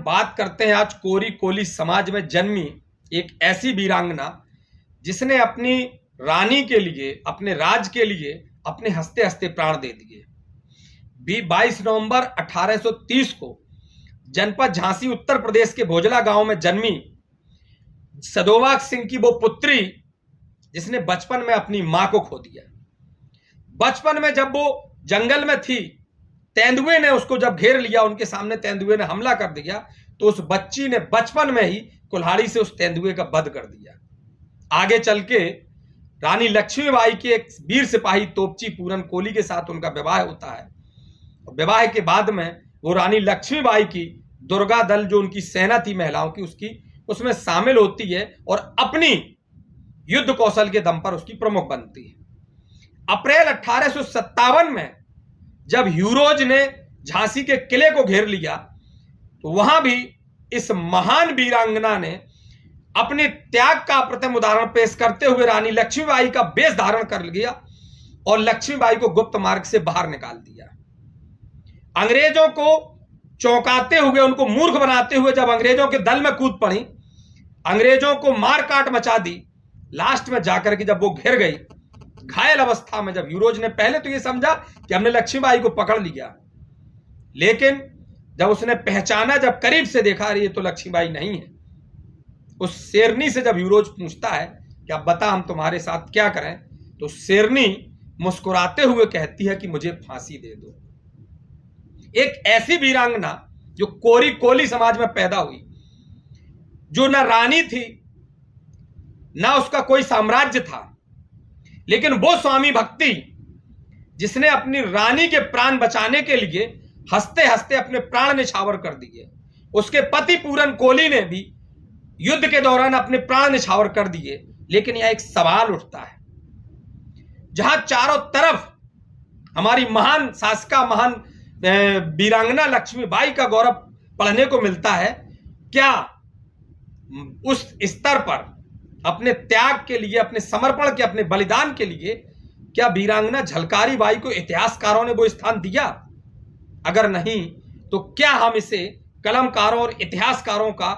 बात करते हैं आज कोरी कोली समाज में जन्मी एक ऐसी वीरांगना जिसने अपनी रानी के लिए, अपने राज के लिए अपने हंसते हंसते प्राण दे दिए। 22 नवंबर 1830 को जनपद झांसी उत्तर प्रदेश के भोजला गांव में जन्मी सदोवा सिंह की वो पुत्री जिसने बचपन में अपनी मां को खो दिया। बचपन में जब वो जंगल में थी, तेंदुए ने उसको जब घेर लिया, उनके सामने तेंदुए ने हमला कर दिया, तो उस बच्ची ने बचपन में ही कुल्हाड़ी से उस तेंदुए का वध कर दिया। आगे चल के रानी लक्ष्मीबाई के एक वीर सिपाही तोपची पूरन कोली के साथ उनका विवाह होता है। विवाह के बाद में वो रानी लक्ष्मीबाई की दुर्गा दल, जो उनकी सेना थी महिलाओं की, उसमें शामिल होती है और अपनी युद्ध कौशल के दम पर उसकी प्रमुख बनती है। अप्रैल 1857 में जब ह्यूरोज ने झांसी के किले को घेर लिया, तो वहां भी इस महान वीरांगना ने अपने त्याग का प्रथम उदाहरण पेश करते हुए रानी लक्ष्मीबाई का वेश धारण कर लिया और लक्ष्मीबाई को गुप्त मार्ग से बाहर निकाल दिया। अंग्रेजों को चौंकाते हुए, उनको मूर्ख बनाते हुए जब अंग्रेजों के दल में कूद पड़ी, अंग्रेजों को मार काट मचा दी, लास्ट में जाकर के जब वो घिर गई घायल अवस्था में, जब ह्यूरोज ने पहले तो ये समझा कि हमने लक्ष्मीबाई को पकड़ लिया, लेकिन जब उसने पहचाना, जब करीब से देखा, ये तो लक्ष्मीबाई नहीं है, उस शेरनी से जब ह्यूरोज पूछता है कि अब बता हम तुम्हारे साथ क्या करें, तो शेरनी मुस्कुराते हुए कहती है कि मुझे फांसी दे दो। एक ऐसी वीरांगना जो कोरी कोली समाज में पैदा हुई, जो ना रानी थी ना उसका कोई साम्राज्य था, लेकिन वो स्वामी भक्ति जिसने अपनी रानी के प्राण बचाने के लिए हंसते हंसते अपने प्राण निछावर कर दिए। उसके पति पूरन कोली ने भी युद्ध के दौरान अपने प्राण निछावर कर दिए। लेकिन यह एक सवाल उठता है, जहां चारों तरफ हमारी महान शासका, महान वीरांगना लक्ष्मीबाई का गौरव पढ़ने को मिलता है, क्या उस स्तर पर अपने त्याग के लिए, अपने समर्पण के, अपने बलिदान के लिए, क्या वीरांगना झलकारी बाई को इतिहासकारों ने वो स्थान दिया? अगर नहीं, तो क्या हम इसे कलमकारों और इतिहासकारों का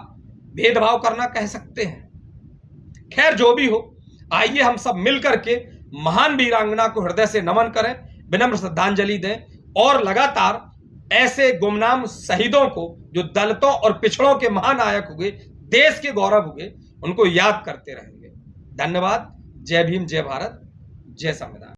भेदभाव करना कह सकते हैं? खैर, जो भी हो, आइए हम सब मिलकर के महान वीरांगना को हृदय से नमन करें, विनम्र श्रद्धांजलि दें और लगातार ऐसे गुमनाम शहीदों को, जो दलितों और पिछड़ों के महानायक हुए, देश के गौरव हुए, उनको याद करते रहेंगे। धन्यवाद। जय भीम, जय भारत, जय संविधान।